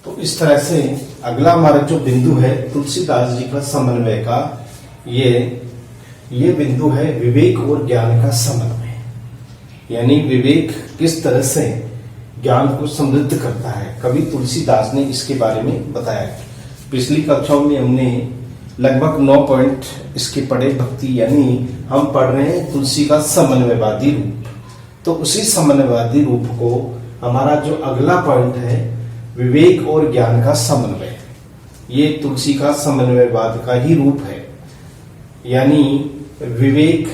तो इस तरह से अगला हमारा जो बिंदु है तुलसीदास जी का समन्वय का, ये बिंदु है विवेक और ज्ञान का समन्वय। यानी विवेक किस तरह से ज्ञान को समृद्ध करता है, कवि तुलसीदास ने इसके बारे में बताया। पिछली कक्षाओं में हमने लगभग 9 पॉइंट इसके पढ़े भक्ति, यानी हम पढ़ रहे हैं तुलसी का समन्वयवादी रूप। तो उसी समन्वयवादी रूप को हमारा जो अगला पॉइंट है विवेक और ज्ञान का समन्वय, ये तुलसी का समन्वयवाद का ही रूप है। यानी विवेक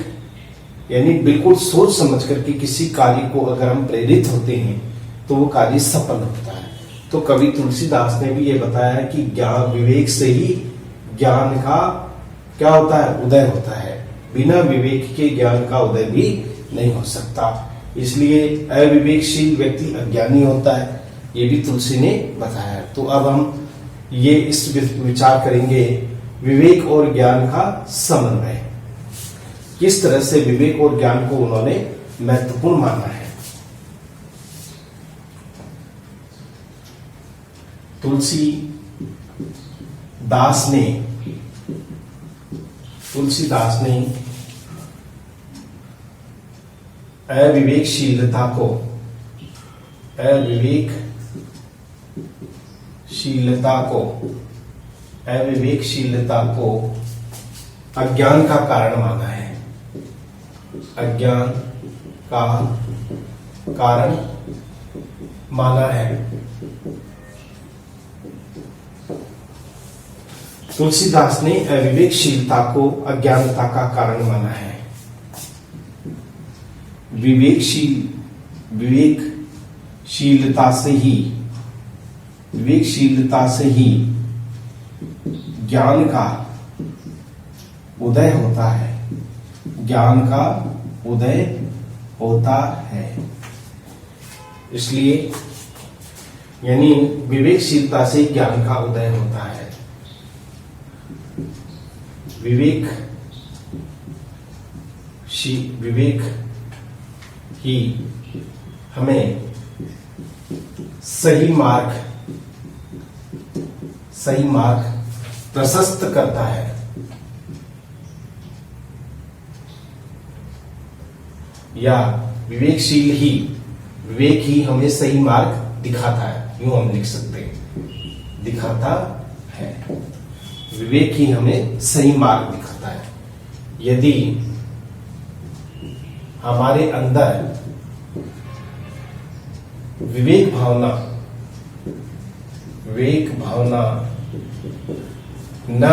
यानी बिल्कुल सोच समझ करके किसी कार्य को अगर हम प्रेरित होते हैं तो वो कार्य सफल होता है। तो कवि तुलसीदास ने भी ये बताया है कि ज्ञान विवेक से ही ज्ञान का क्या होता है, उदय होता है। बिना विवेक के ज्ञान का उदय भी नहीं हो सकता। इसलिए अविवेकशील व्यक्ति अज्ञानी होता है, ये भी तुलसी ने बताया। तो अब हम ये इस विचार करेंगे विवेक और ज्ञान का समन्वय, किस तरह से विवेक और ज्ञान को उन्होंने महत्वपूर्ण माना है। तुलसीदास ने अविवेकशीलता को अज्ञान का कारण माना है। अज्ञान का कारण माना है। तुलसीदास ने अविवेकशीलता को अज्ञानता का कारण माना है। विवेकशीलता से ही ज्ञान का उदय होता है। ज्ञान का उदय होता है। इसलिए यानी विवेकशीलता से ज्ञान का उदय होता है। विवेक ही हमें सही मार्ग प्रशस्त करता है। या विवेक ही हमें सही मार्ग दिखाता है, यूं हम लिख सकते हैं, दिखाता है। विवेक ही हमें सही मार्ग दिखाता है। यदि हमारे अंदर विवेक भावना न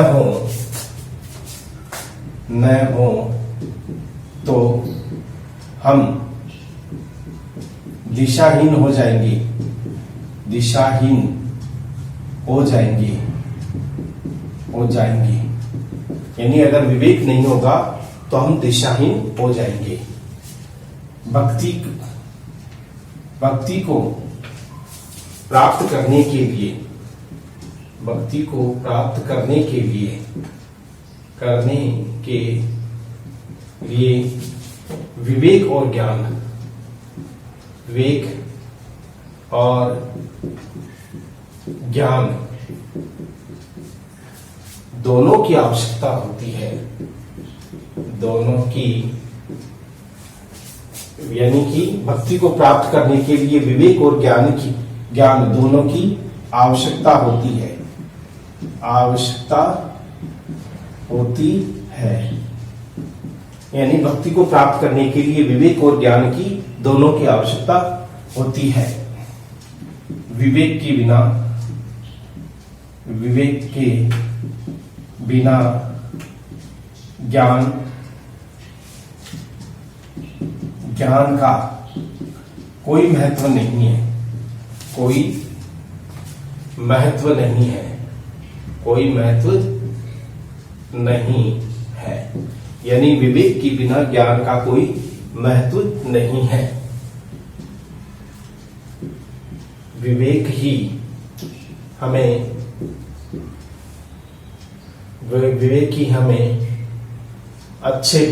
हो तो हम दिशाहीन हो जाएंगे। यानी अगर विवेक नहीं होगा तो हम दिशाहीन हो जाएंगे। भक्ति को प्राप्त करने के लिए विवेक और ज्ञान दोनों की आवश्यकता होती है। यानी कि भक्ति को प्राप्त करने के लिए विवेक और ज्ञान दोनों की आवश्यकता होती है। यानी भक्ति को प्राप्त करने के लिए विवेक और ज्ञान की दोनों की आवश्यकता होती है। विवेक के बिना ज्ञान का कोई महत्व नहीं है। यानी विवेक के बिना ज्ञान का कोई महत्व नहीं है। विवेक ही हमें अच्छे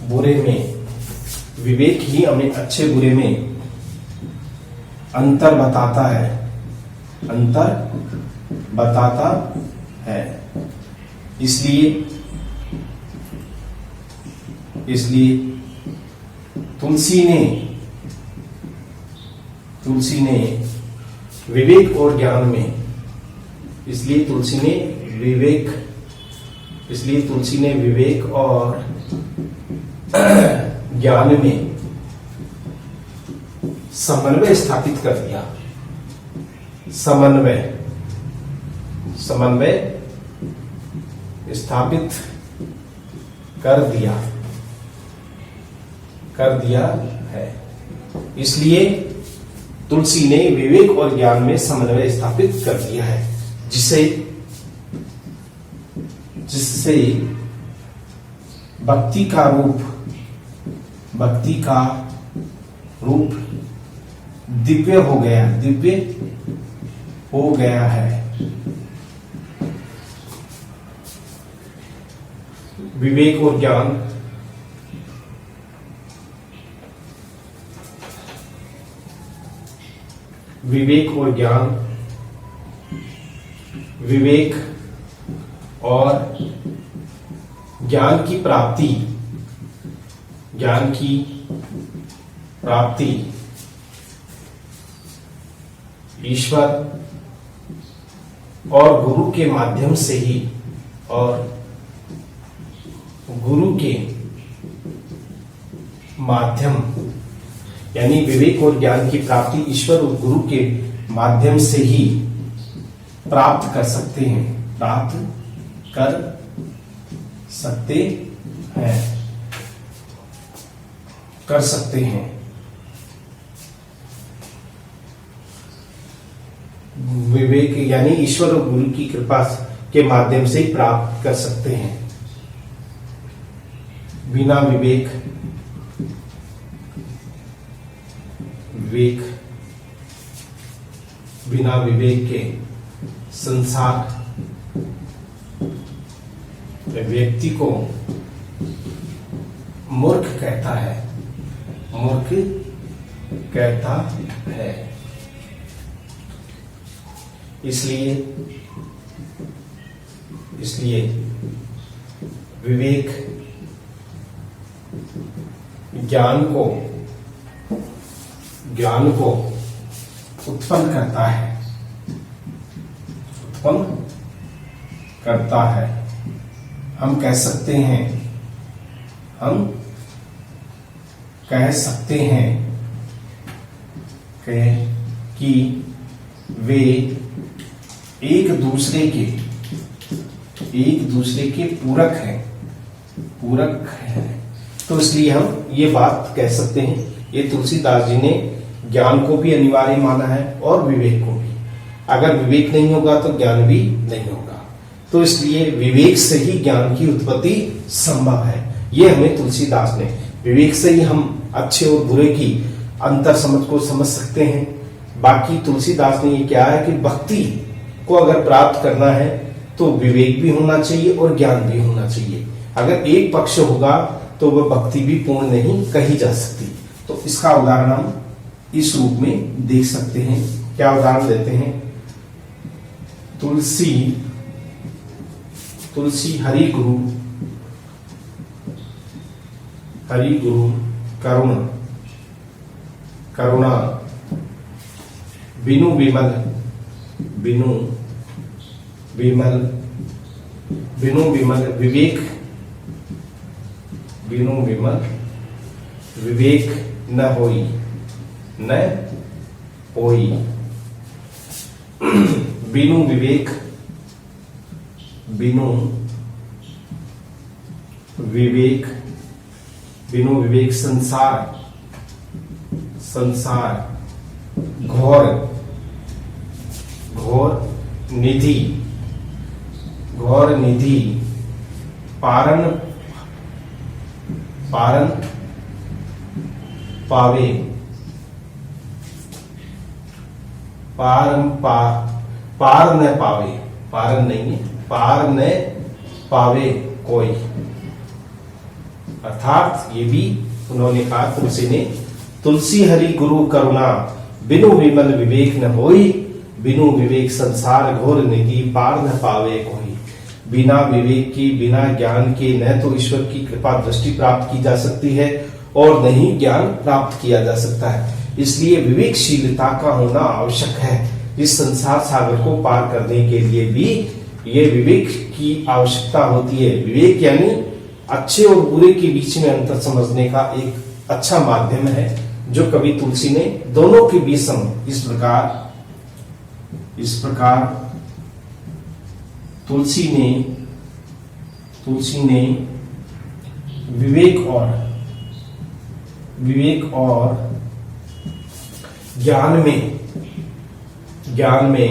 बुरे में विवेक ही हमें अच्छे बुरे में अंतर बताता है, अंतर बताता है। इसलिए तुलसी ने विवेक और ज्ञान में, इसलिए तुलसी ने विवेक और ज्ञान में समन्वय स्थापित कर दिया। समन्वय स्थापित कर दिया है। इसलिए तुलसी ने विवेक और ज्ञान में समन्वय स्थापित कर दिया है, जिससे भक्ति का रूप दिव्य हो गया है। विवेक और ज्ञान विवेक और ज्ञान की प्राप्ति ईश्वर और गुरु के माध्यम से ही, यानी विवेक और ज्ञान की प्राप्ति ईश्वर और गुरु के माध्यम से ही प्राप्त कर सकते हैं। विवेक यानी ईश्वर और गुरु की कृपा के माध्यम से ही प्राप्त कर सकते हैं। बिना विवेक के संसार व्यक्ति को मूर्ख कहता है। इसलिए विवेक ज्ञान को उत्पन्न करता है। हम कह सकते हैं कि वे एक दूसरे के पूरक हैं। तो इसलिए हम ये बात कह सकते हैं, ये तुलसीदास जी ने ज्ञान को भी अनिवार्य माना है और विवेक को भी। अगर विवेक नहीं होगा तो ज्ञान भी नहीं होगा। तो इसलिए विवेक से ही ज्ञान की उत्पत्ति संभव है। ये हमें तुलसीदास ने, विवेक से ही हम अच्छे और बुरे की अंतर समझ को समझ सकते हैं। बाकी तुलसीदास ने ये क्या है कि भक्ति को अगर प्राप्त करना है तो विवेक भी होना चाहिए और ज्ञान भी होना चाहिए। अगर एक पक्ष होगा तो वह भक्ति भी पूर्ण नहीं कही जा सकती। तो इसका उदाहरण हम इस रूप में देख सकते हैं। क्या उदाहरण देते हैं? तुलसी हरि गुरु करुणा बिनु विमल विवेक न होई बिनु विवेक संसार घोर निधि पारन पावे पार न पावे, पारन नहीं है, पार न पावे कोई। अर्थात ये भी उन्होंने कहा तुलसी ने, तुलसी हरि गुरु करुणा, बिनु विमल विवेक न होई, बिनु विवेक संसार घोर निधि, पार न पावे कोई। बिना विवेक की, बिना ज्ञान के न तो ईश्वर की कृपा दृष्टि प्राप्त की जा सकती है और न ही ज्ञान प्राप्त किया जा सकता है। इसलिए विवेकशीलता का होना आवश्यक है। इस संसार सागर को पार करने के लिए भी ये विवेक की आवश्यकता होती है। विवेक यानी अच्छे और बुरे के बीच में अंतर समझने का एक अच्छा माध्यम है, जो कवि तुलसी ने दोनों के बीच इस प्रकार तुलसी ने विवेक और ज्ञान में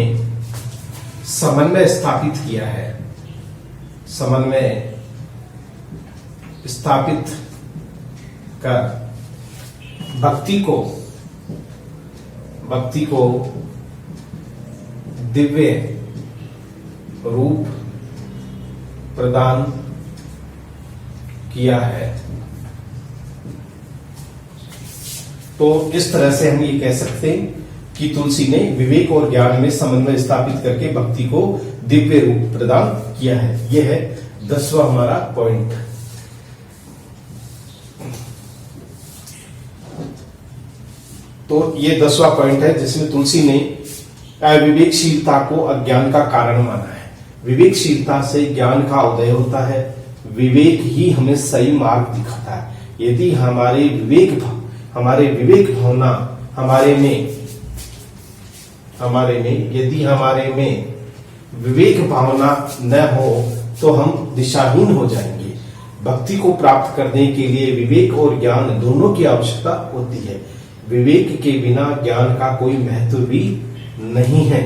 समन्वय स्थापित किया है। समन्वय स्थापित कर भक्ति को दिव्य रूप प्रदान किया है। तो इस तरह से हम ये कह सकते हैं कि तुलसी ने विवेक और ज्ञान में समन्वय स्थापित करके भक्ति को दिव्य रूप प्रदान किया है। यह है 10वां हमारा पॉइंट। तो ये 10वां पॉइंट है जिसमें तुलसी ने अविवेकशीलता को अज्ञान का कारण माना है। विवेकशीलता से ज्ञान का उदय होता है। विवेक ही हमें सही मार्ग दिखाता है। यदि हमारे विवेक भावना यदि हमारे में विवेक भावना न हो तो हम दिशाहीन हो जाएंगे। भक्ति को प्राप्त करने के लिए विवेक और ज्ञान दोनों की आवश्यकता होती है। विवेक के बिना ज्ञान का कोई महत्व भी नहीं है।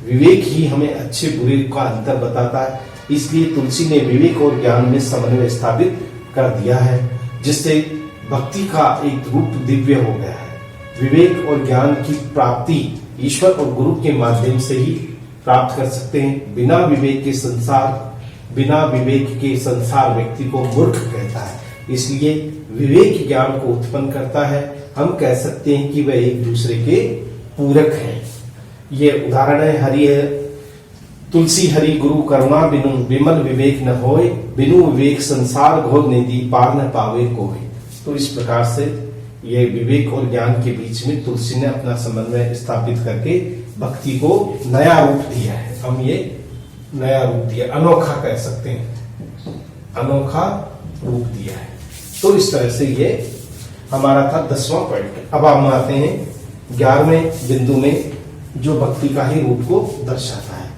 विवेक ही हमें अच्छे बुरे का अंतर बताता है। इसलिए तुलसी ने विवेक और ज्ञान में समन्वय स्थापित कर दिया है, जिससे भक्ति का एक रूप दिव्य हो गया है। विवेक और ज्ञान की प्राप्ति ईश्वर और गुरु के माध्यम से ही प्राप्त कर सकते हैं। बिना विवेक के संसार व्यक्ति को मूर्ख कहता है। इसलिए विवेक ज्ञान को उत्पन्न करता है। हम कह सकते हैं कि वह एक दूसरे के पूरक हैं। ये उदाहरण है तुलसी हरि गुरु करुणा, बिनु विमल विवेक न होए, बिनु विवेक संसार घोर निधि, पार न पावे कोई। तो इस प्रकार से ये विवेक और ज्ञान के बीच में तुलसी ने अपना समन्वय स्थापित करके भक्ति को नया रूप दिया है। हम ये नया रूप दिया, अनोखा कह सकते हैं, अनोखा रूप दिया है। तो इस तरह से ये हमारा था 10वां पॉइंट। अब हम आते हैं 11वें बिंदु में, जो भक्ति का ही रूप को दर्शाता है।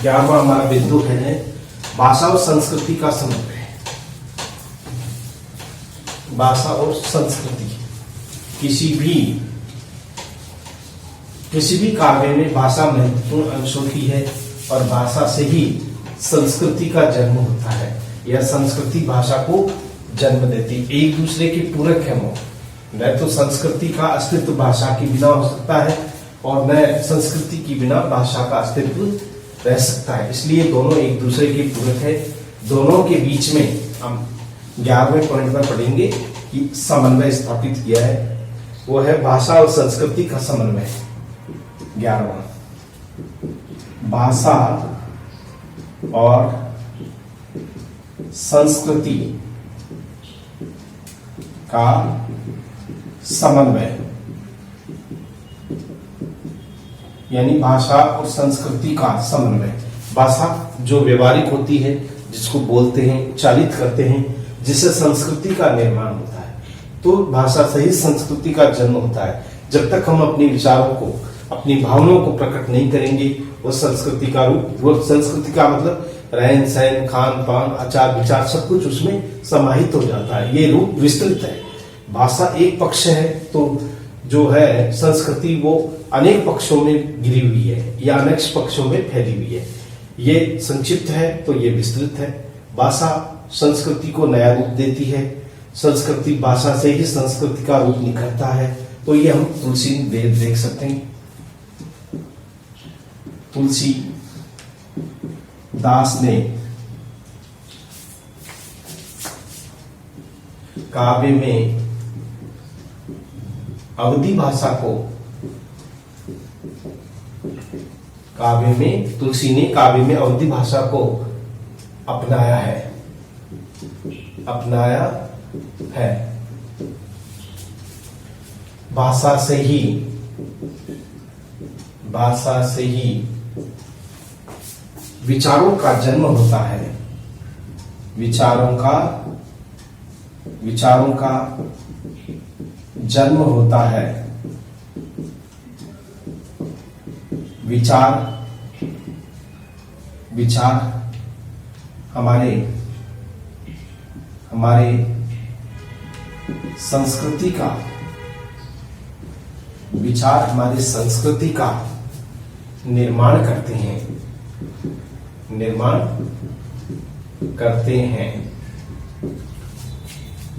11वां हमारा बिंदु है भाषा और संस्कृति का समन्वय। भाषा और संस्कृति, किसी भी कार्य में भाषा महत्वपूर्ण अंश होती है और भाषा से ही संस्कृति का जन्म होता है। यह संस्कृति भाषा को जन्म देती है। एक दूसरे के पूरक है वो। न तो संस्कृति का अस्तित्व भाषा के बिना हो सकता है और न संस्कृति के बिना भाषा का अस्तित्व रह सकता है। इसलिए दोनों एक दूसरे के पूरक है। दोनों के बीच में हम 11वें पॉइंट में पढ़ेंगे कि समन्वय स्थापित किया है, वो है भाषा और संस्कृति का समन्वय। 11वां भाषा और संस्कृति का समन्वय, यानी भाषा और संस्कृति का समन्वय। भाषा जो व्यवहारिक होती है, जिसको बोलते हैं, उच्चारित करते हैं, जिससे संस्कृति का निर्माण होता है। तो भाषा से ही संस्कृति का जन्म होता है। जब तक हम अपने विचारों को, अपनी भावनाओं को प्रकट नहीं करेंगे, वो संस्कृति का रूप, वो संस्कृति का मतलब रहन सहन, खान पान, आचार विचार, सब कुछ उसमें समाहित हो जाता है। ये रूप विस्तृत है। भाषा एक पक्ष है, तो जो है संस्कृति वो अनेक पक्षों में गिरी हुई है या अनेक पक्षों में फैली हुई है। ये संक्षिप्त है तो ये विस्तृत है। भाषा संस्कृति को नया रूप देती है। संस्कृति भाषा से ही संस्कृति का रूप निखरता है। तो ये हम तुलसी देख सकते हैं। तुलसी दास ने काव्य में अवधी भाषा को, काव्य में तुलसी ने काव्य में अवधी भाषा को अपनाया है, अपनाया है। भाषा से ही विचारों का जन्म होता है, विचारों का जन्म होता है। विचार हमारे संस्कृति का, विचार हमारी संस्कृति का निर्माण करते हैं,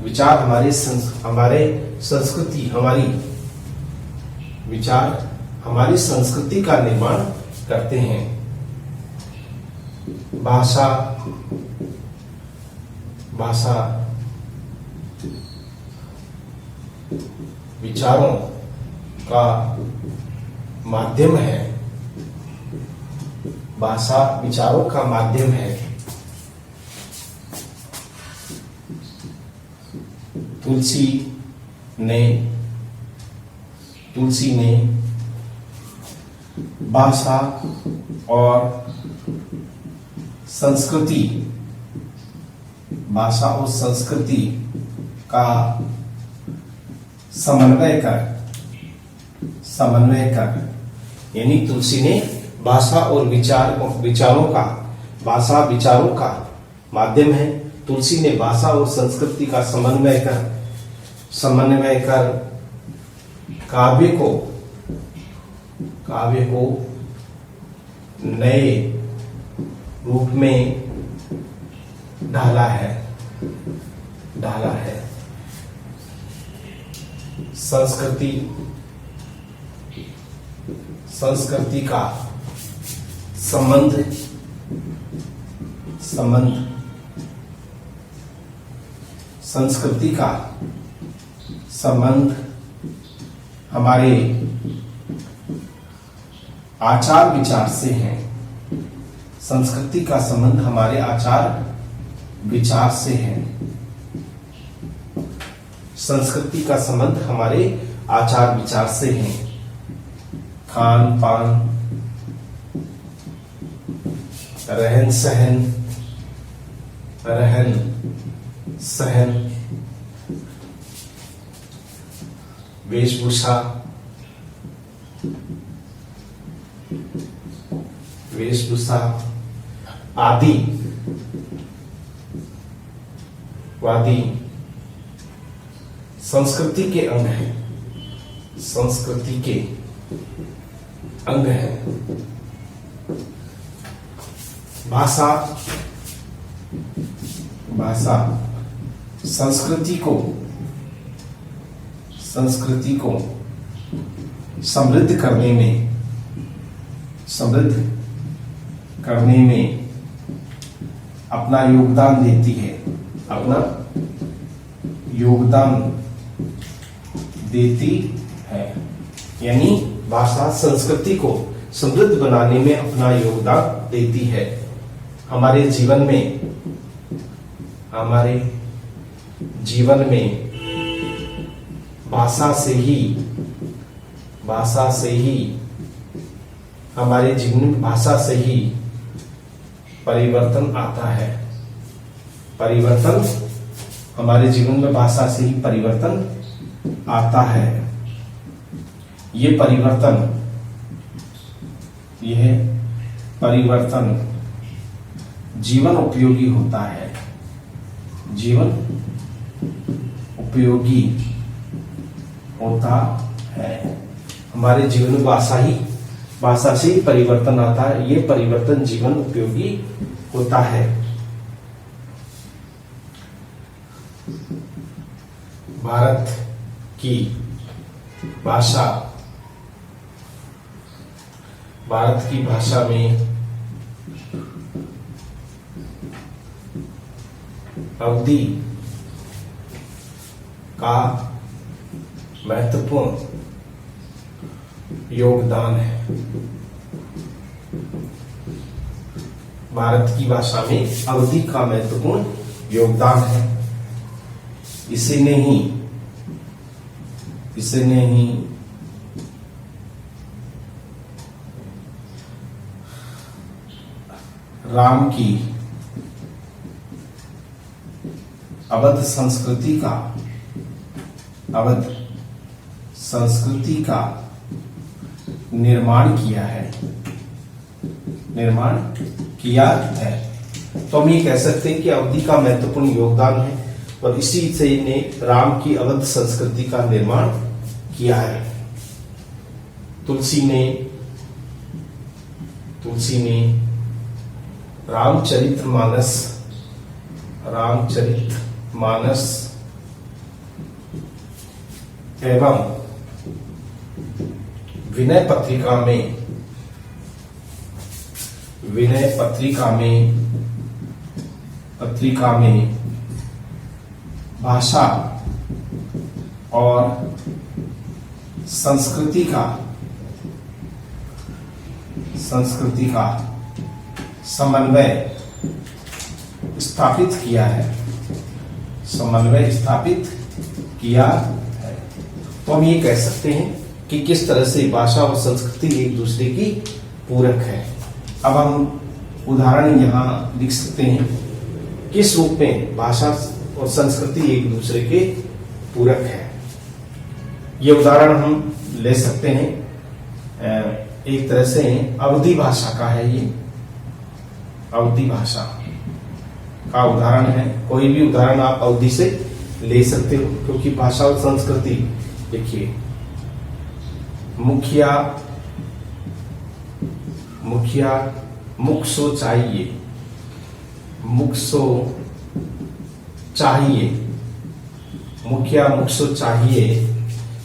विचार हमारे संस्कृति, विचार हमारी संस्कृति का निर्माण करते हैं। भाषा विचारों का माध्यम है, भाषा विचारों का माध्यम है। तुलसी ने भाषा और संस्कृति का समन्वय कर, यानी तुलसी ने भाषा और विचारों का माध्यम है। तुलसी ने भाषा और संस्कृति का समन्वय कर काव्य को नए रूप में ढाला है। संस्कृति का संबंध संस्कृति का संबंध हमारे आचार विचार से है। संस्कृति का संबंध हमारे आचार विचार से है। संस्कृति का संबंध हमारे आचार विचार से है। खान पान, रहन सहन, वेशभूषा आदि संस्कृति के अंग हैं। भाषा संस्कृति को समृद्ध करने में अपना योगदान देती है, यानी भाषा संस्कृति को समृद्ध बनाने में अपना योगदान देती है। हमारे जीवन में भाषा से ही परिवर्तन आता है। हमारे जीवन में भाषा से ही परिवर्तन आता है। यह परिवर्तन जीवन उपयोगी होता है। हमारे जीवन में भाषा से ही परिवर्तन आता है। ये परिवर्तन जीवन उपयोगी होता है। भारत की भाषा में का महत्वपूर्ण योगदान है। भारत की भाषा में अवधि का महत्वपूर्ण योगदान है। इसे नहीं राम की अवध संस्कृति का निर्माण किया है। तो हम ये कह सकते हैं कि अवधि का महत्वपूर्ण योगदान है और इसी से ने राम की अवध संस्कृति का निर्माण किया है। तुलसी ने रामचरितमानस एवं विनय पत्रिका में भाषा और संस्कृति का समन्वय स्थापित किया है। तो हम ये कह सकते हैं कि किस तरह से भाषा और संस्कृति एक दूसरे की पूरक है। अब हम उदाहरण यहाँ लिख सकते हैं किस रूप में भाषा और संस्कृति एक दूसरे के पूरक है। ये उदाहरण हम ले सकते हैं एक तरह से अवधी भाषा का है। ये अवधी भाषा का उदाहरण है। कोई भी उदाहरण आप अवधि से ले सकते हो क्योंकि भाषा और संस्कृति देखिए मुखिया मुख सो चाहिए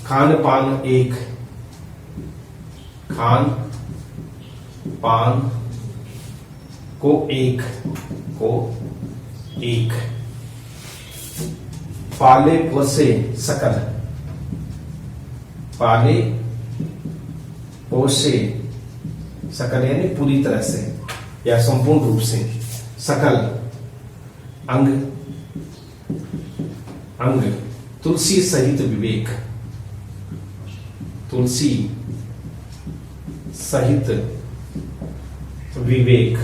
खान पान को एक पाले पोसे सकल यानी पूरी तरह से या संपूर्ण रूप से, सकल अंग तुलसी सहित विवेक।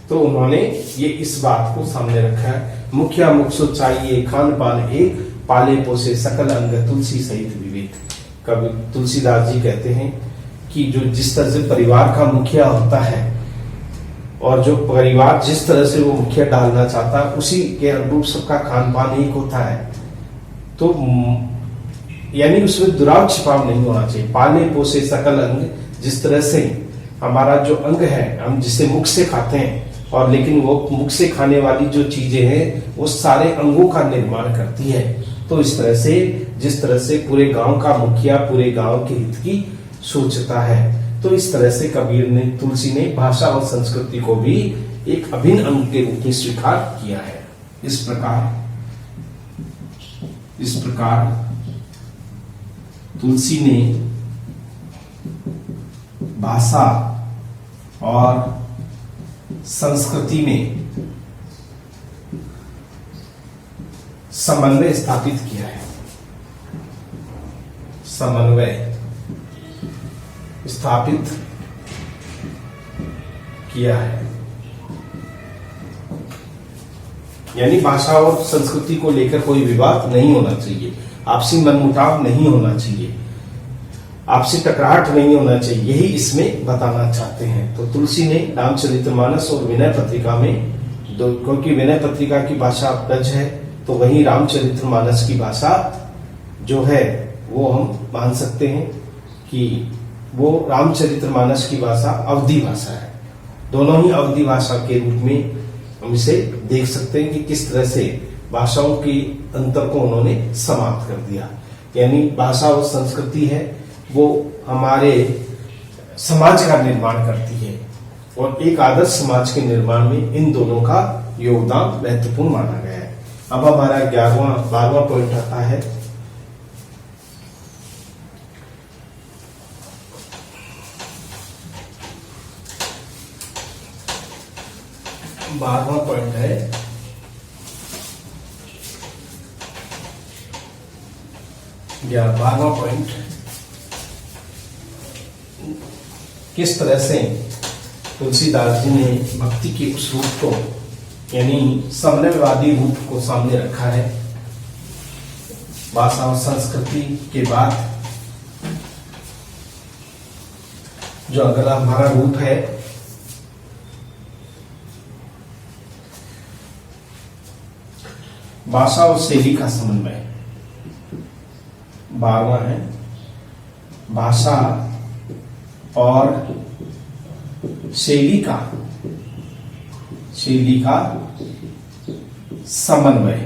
तो उन्होंने ये इस बात को सामने रखा है। मुखिया मुख सो चाहिए खान पान एक पाले पोसे सकल अंग तुलसी सहित विवेक। कवि तुलसीदास जी कहते हैं कि जो जिस तरह से परिवार का मुखिया होता है और जो परिवार जिस तरह से वो मुखिया डालना चाहता है उसी के अनुरूप सबका खान पान एक होता है। तो यानी उसमें दुराव छिपाव नहीं होना चाहिए। पाले पोसे सकल अंग, जिस तरह से हमारा जो अंग है हम जिसे मुख से खाते हैं और लेकिन वो मुख से खाने वाली जो चीजें हैं वो सारे अंगों का निर्माण करती है। तो इस तरह से जिस तरह से पूरे गांव का मुखिया पूरे गांव के हित की सोचता है, तो इस तरह से कबीर ने तुलसी ने भाषा और संस्कृति को भी एक अभिन्न अंग के रूप में स्वीकार किया है। इस प्रकार तुलसी ने भाषा और संस्कृति में समन्वय स्थापित किया है। यानी भाषा और संस्कृति को लेकर कोई विवाद नहीं होना चाहिए, आपसी मनमुटाव नहीं होना चाहिए, आपसी टकराहट नहीं होना चाहिए, यही इसमें बताना चाहते हैं। तो तुलसी ने रामचरितमानस और विनय पत्रिका में क्योंकि विनय पत्रिका की भाषा ब्रज है तो वहीं रामचरितमानस की भाषा जो है वो हम मान सकते हैं कि वो रामचरितमानस की भाषा अवधी भाषा है। दोनों ही अवधी भाषा के रूप में हम इसे देख सकते हैं कि किस तरह से भाषाओं के अंतर को उन्होंने समाप्त कर दिया। यानी भाषा और संस्कृति है वो हमारे समाज का निर्माण करती है और एक आदर्श समाज के निर्माण में इन दोनों का योगदान महत्वपूर्ण माना गया है। अब हमारा 12वां पॉइंट आता है बारहवां पॉइंट है या 12वां पॉइंट, किस तरह से तुलसीदास जी ने भक्ति के उस रूप को यानी समन्वयवादी रूप को सामने रखा है। भाषा और संस्कृति के बाद जो अगला हमारा रूप है भाषा और शैली का समन्वय। 12वां है भाषा और शैली का समन्वय।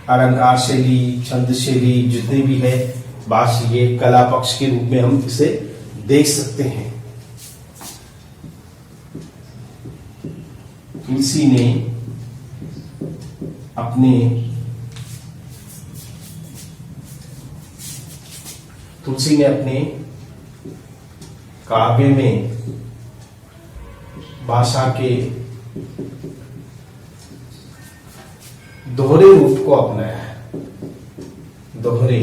अलंकार शैली, छंद शैली जितने भी है भाषा, ये कला पक्ष के रूप में हम इसे देख सकते हैं। तुलसी ने अपने काव्य में भाषा के दोहरे रूप को अपनाया है। दोहरे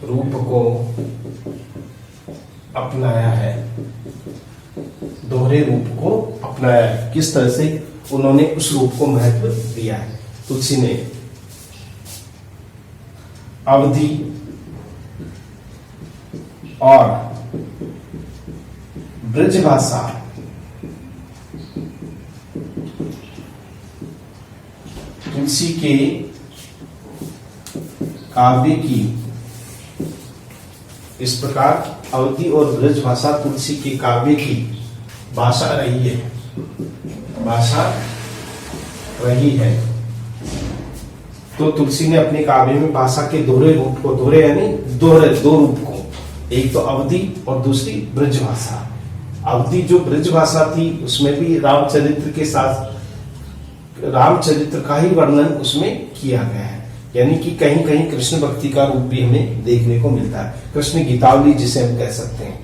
रूप को अपनाया है। दोहरे रूप को अपनाया है। किस तरह से उन्होंने उस रूप को महत्व दिया है। तुलसी ने अवधि और ब्रजभाषा तुलसी के काव्य की, इस प्रकार अवधि और ब्रजभाषा तुलसी के काव्य की भाषा रही है। भाषा रही है। तो तुलसी ने अपने काव्य में भाषा के दोहरे रूप को, दोहरे यानी दोहरे दो रूप को, एक तो अवधि और दूसरी ब्रजभाषा। अवधि जो ब्रजभाषा थी उसमें भी रामचरित्र के साथ रामचरित्र का ही वर्णन उसमें किया गया है। यानी कि कहीं कहीं कृष्ण भक्ति का रूप भी हमें देखने को मिलता है। कृष्ण गीतावली जिसे हम कह सकते हैं,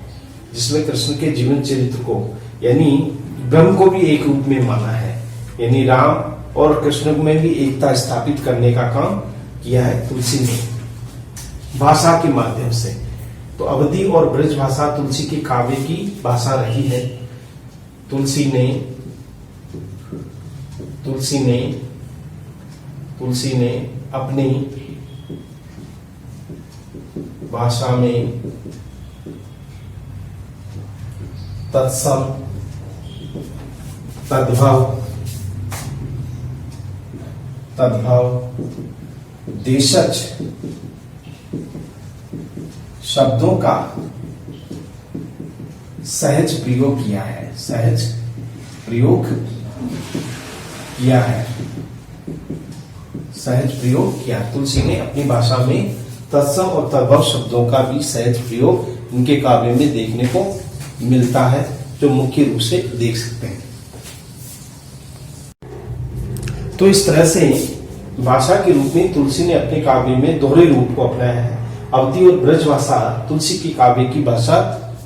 जिसमें कृष्ण के जीवन चरित्र को यानी ब्रह्म को भी एक रूप में माना है। यानी राम और कृष्ण में भी एकता स्थापित करने का काम किया है तुलसी ने भाषा के माध्यम से। तो अवधि और ब्रज भाषा तुलसी के काव्य की भाषा रही है। तुलसी ने अपनी भाषा में तत्सम, तद्भव, देशज शब्दों का सहज प्रयोग किया है। सहज प्रयोग किया है। सहज प्रयोग किया। तुलसी ने अपनी भाषा में तत्सम और तद्भव शब्दों का भी सहज प्रयोग उनके काव्य में देखने को मिलता है, जो मुख्य रूप से देख सकते हैं। तो इस तरह से भाषा के रूप में तुलसी ने अपने काव्य में दोहरे रूप को अपनाया है। अवधि और ब्रज भाषा तुलसी की काव्य की भाषा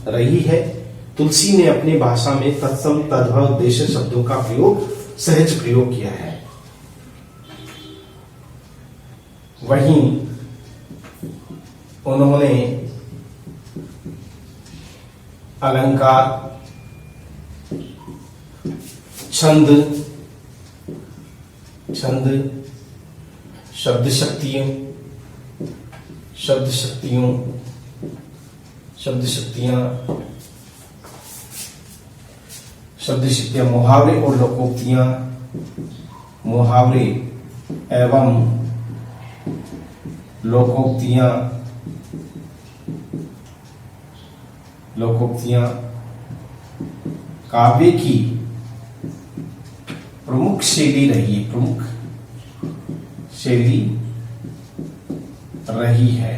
रही है। तुलसी ने अपनी भाषा में तत्सम, तद्भव, देशज शब्दों का प्रयोग, सहज प्रयोग किया है। वहीं उन्होंने अलंकार, छंद, शब्द शक्तियां, मुहावरे और लोकोक्तियां, मुहावरे एवं लोकोक्तियां काव्य की प्रमुख शैली रही है। प्रमुख शैली रही है।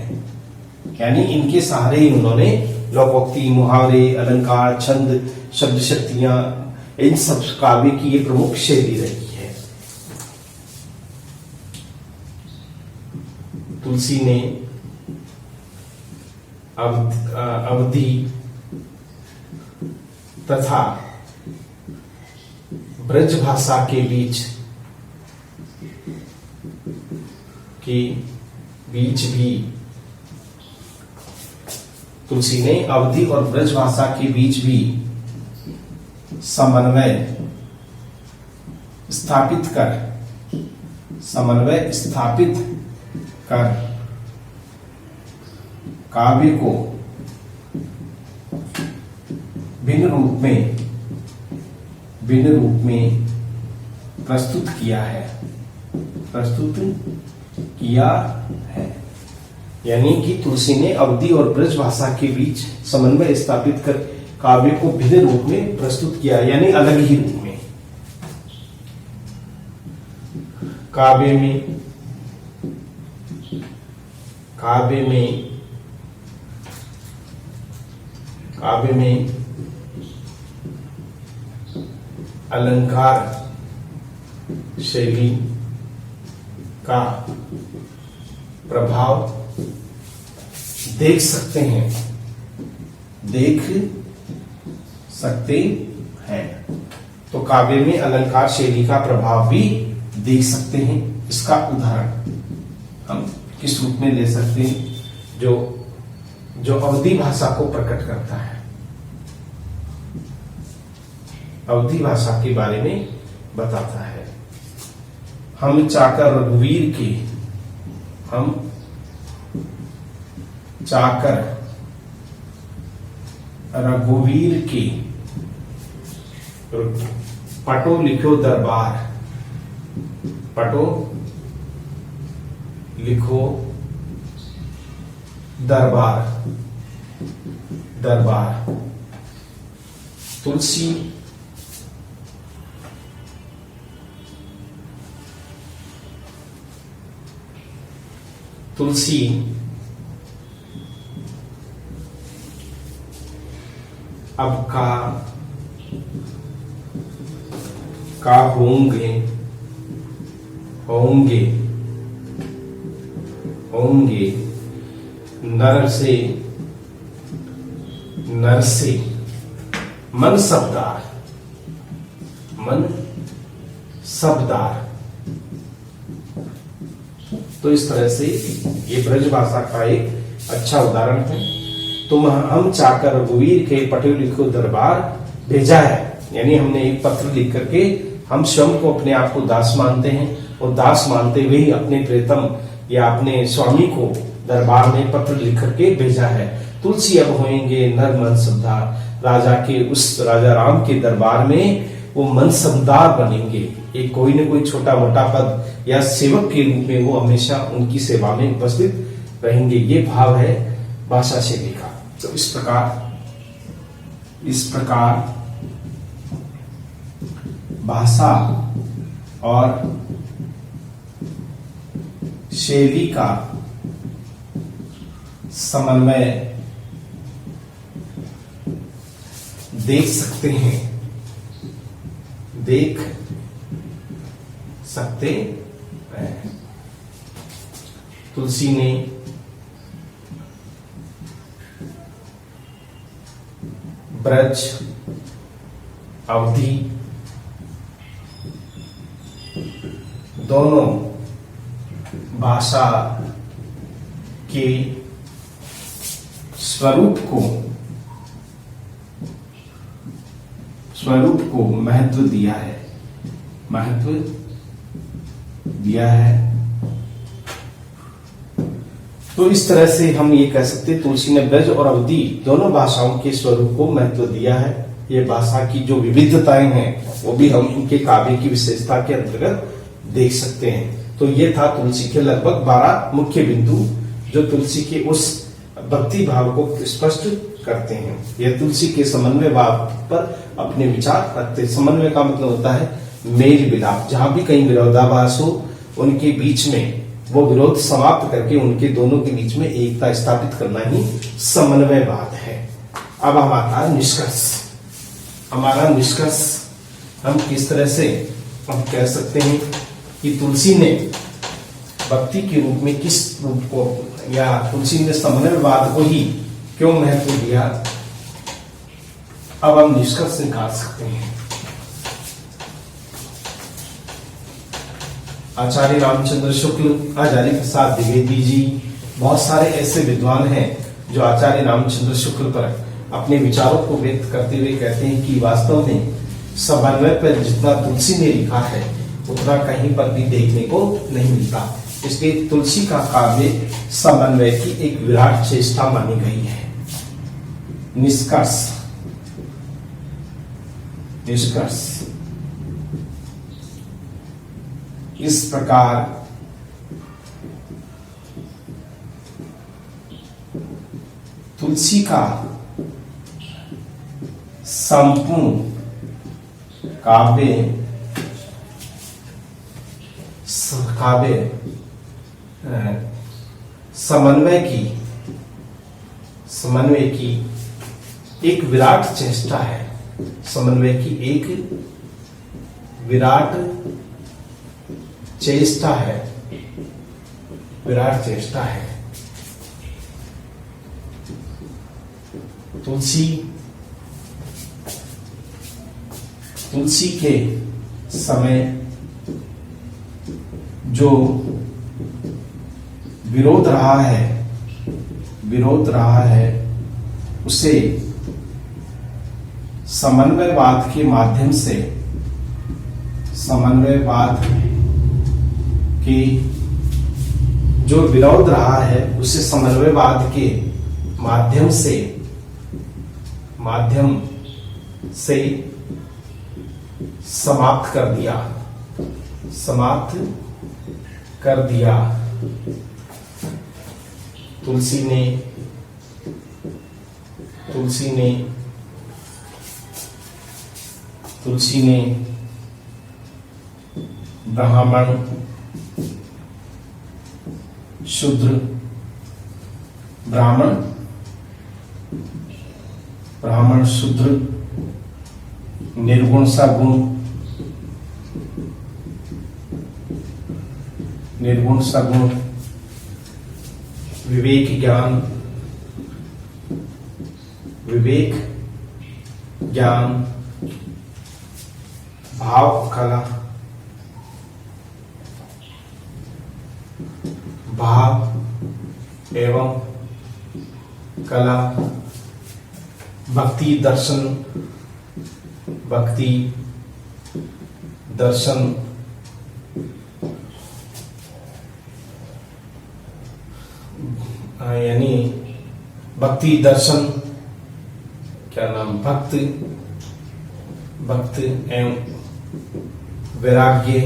यानी इनके सहारे ही उन्होंने लोकोक्ति, मुहावरे, अलंकार, छंद, शब्द शक्तियां इन सब काव्य की ये प्रमुख शैली रही है। तुलसी ने अवधि तथा ब्रज भाषा के बीच भी तुलसी ने अवधि और ब्रज भाषा के बीच भी समन्वय स्थापित कर काव्य को भिन्न रूप में प्रस्तुत किया है। यानी कि तुलसी ने अवधि और ब्रज भाषा के बीच समन्वय स्थापित कर काव्य को भिन्न रूप में प्रस्तुत किया, यानी अलग ही रूप में। काव्य में अलंकार शैली का प्रभाव देख सकते हैं। तो काव्य में अलंकार शैली का प्रभाव भी देख सकते हैं। इसका उदाहरण हम किस रूप में ले सकते हैं? जो अवधि भाषा को प्रकट करता है, अवधि भाषा के बारे में बताता है। हम चाकर रघुवीर के पटो लिखो दरबार तुलसी अब का होंगे नर से मन शब्दार। तो इस तरह से ये ब्रज भाषा का एक अच्छा उदाहरण है। तुम हम चाकर रघुवीर के पटे लिखो दरबार भेजा है, यानी हमने एक पत्र लिख करके हम स्वयं को अपने आप को दास मानते हैं, और दास मानते हुए ही अपने प्रेतम या अपने स्वामी को दरबार में पत्र लिख करके भेजा है। तुलसी अब होंगे नर मन शब्दार। राजा राम के दरबार में वो मनसबदार बनेंगे। एक कोई न कोई छोटा मोटा पद या सेवक के रूप में वो हमेशा उनकी सेवा में उपस्थित रहेंगे। ये भाव है भाषा शैली का। तो इस प्रकार भाषा और शैली का समन्वय देख सकते हैं। तुलसी ने ब्रज अवधि दोनों भाषा के स्वरूप को महत्व दिया है। तो इस तरह से हम ये कह सकते हैं तुलसी ने ब्रज और अवधि दोनों भाषाओं के स्वरूप को महत्व दिया है। ये भाषा की जो विविधताएं हैं वो भी हम इनके काव्य की विशेषता के अंतर्गत देख सकते हैं। तो ये था तुलसी के लगभग 12 मुख्य बिंदु जो तुलसी के उस भक्ति भाव को स्पष्ट करते हैं। यह तुलसी के समन्वय भाव पर अपने विचार रखते हैं। समन्वय का मतलब होता है मेल मिलाप। जहां भी कहीं विरोधाभास हो उनके बीच में वो विरोध समाप्त करके उनके दोनों के बीच में एकता स्थापित करना ही समन्वयवाद है। अब हमारा निष्कर्ष हम किस तरह से हम कह सकते हैं कि तुलसी ने भक्ति के रूप में किस रूप को, या तुलसी ने समन्वयवाद को ही क्यों महत्व दिया, अब हम निष्कर्ष निकाल सकते हैं। आचार्य रामचंद्र शुक्ल, आचार्य प्रसाद द्विवेदी जी, बहुत सारे ऐसे विद्वान हैं जो आचार्य रामचंद्र शुक्ल पर अपने विचारों को व्यक्त करते हुए कहते हैं कि वास्तव में समन्वय पर जितना तुलसी ने लिखा है उतना कहीं पर भी देखने को नहीं मिलता। इसलिए तुलसी का काव्य समन्वय की एक विराट चेष्टा मानी गई है। निष्कर्ष इस प्रकार तुलसी का संपूर्ण काव्य समन्वय की एक विराट चेष्टा है। समन्वय की एक विराट चेष्टा है। तुलसी के समय जो विरोध रहा है उसे समन्वयवाद के माध्यम से, समन्वयवाद के जो विरोध रहा है उसे समन्वयवाद के माध्यम से समाप्त कर दिया। तुलसी ने ब्राह्मण, शूद्र, निर्गुण सगुण, विवेक ज्ञान, भाव एवं कला, भक्ति दर्शन यानी भक्ति दर्शन, क्या नाम, भक्त एवं वैराग्य,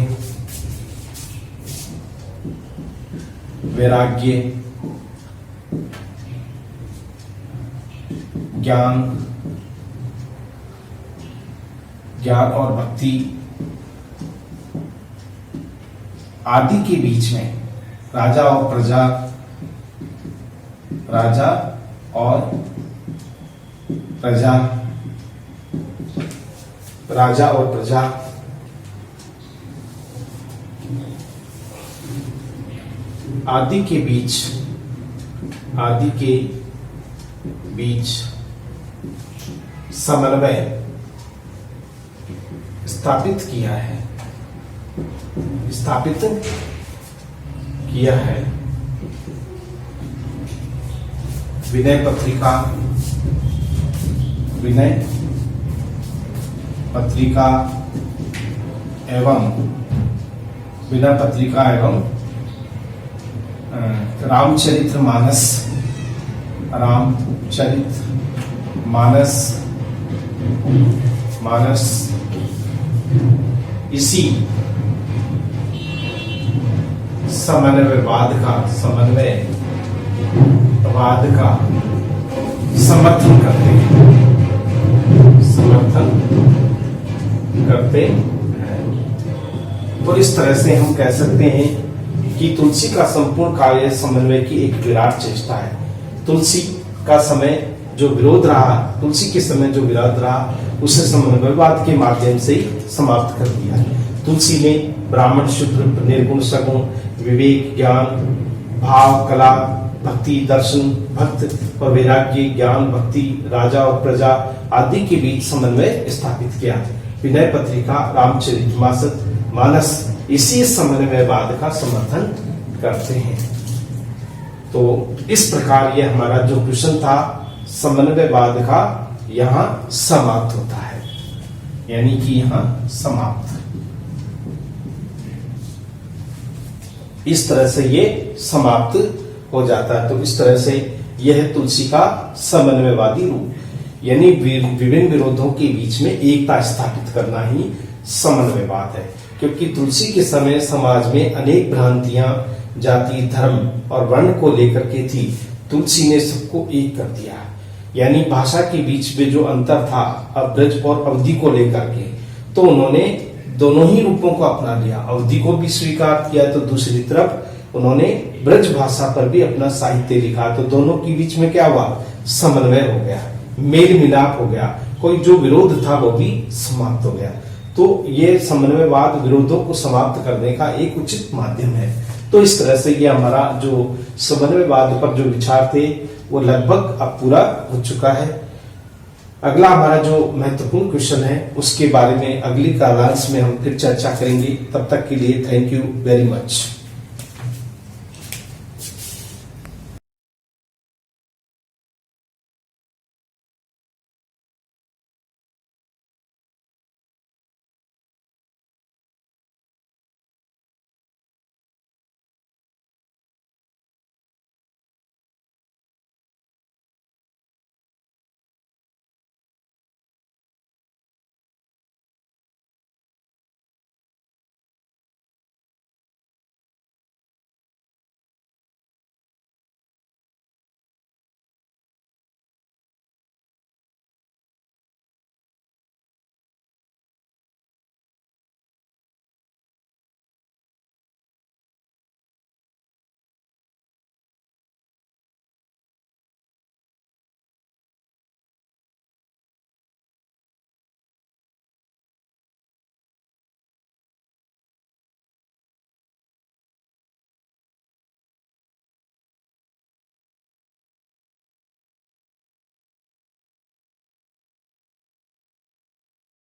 ज्ञान और भक्ति आदि के बीच में राजा और प्रजा आदि के बीच समन्वय स्थापित किया है। विनय पत्रिका एवं रामचरितमानस इसी समन्वयवाद का समर्थन करते हैं। तो इस तरह से हम कह सकते हैं कि तुलसी का संपूर्ण कार्य समन्वय की एक विराट चेष्टा है। तुलसी का समय जो विरोध रहा, तुलसी के समय जो विरोध रहा, उसे समन्वयवाद के माध्यम से समाप्त कर दिया। तुलसी ने ब्राह्मण, शूद्र, निर्गुण, सगुण, विवेक, ज्ञान, भाव, कला, भक्ति, दर्शन, भक्त और वैराग्य, ज्ञान, भक्ति, राजा और प्रजा आदि के बीच समन्वय स्थापित किया। विनय पत्रिका, रामचरितमानस इसी समन्वयवाद का समर्थन करते हैं। तो इस प्रकार यह हमारा जो क्वेश्चन था समन्वयवाद का, यहां समाप्त होता है, यानी कि यहां समाप्त। इस तरह से ये समाप्त हो जाता है। तो इस तरह से यह तुलसी का समन्वयवादी रूप, यानी विभिन्न विरोधों के बीच में एकता स्थापित करना ही समन्वयवाद है। क्योंकि तुलसी के समय समाज में अनेक भ्रांतियां जाति, धर्म और वर्ण को लेकर के थी। तुलसी ने सबको एक कर दिया, यानी भाषा के बीच में जो अंतर था ब्रज और अवधि को लेकर के, तो उन्होंने दोनों ही रूपों को अपना लिया। अवधि को भी स्वीकार किया, तो दूसरी तरफ उन्होंने ब्रज भाषा पर भी अपना साहित्य लिखा। तो दोनों के बीच में क्या हुआ, समन्वय हो गया, मेल मिलाप हो गया, कोई जो विरोध था वो भी समाप्त हो गया। तो ये समन्वयवाद विरोधों को समाप्त करने का एक उचित माध्यम है। तो इस तरह से ये हमारा जो समन्वयवाद पर जो विचार थे वो लगभग अब पूरा हो चुका है। अगला हमारा जो महत्वपूर्ण क्वेश्चन है उसके बारे में अगली क्लास में हम फिर चर्चा करेंगे। तब तक के लिए थैंक यू वेरी मच।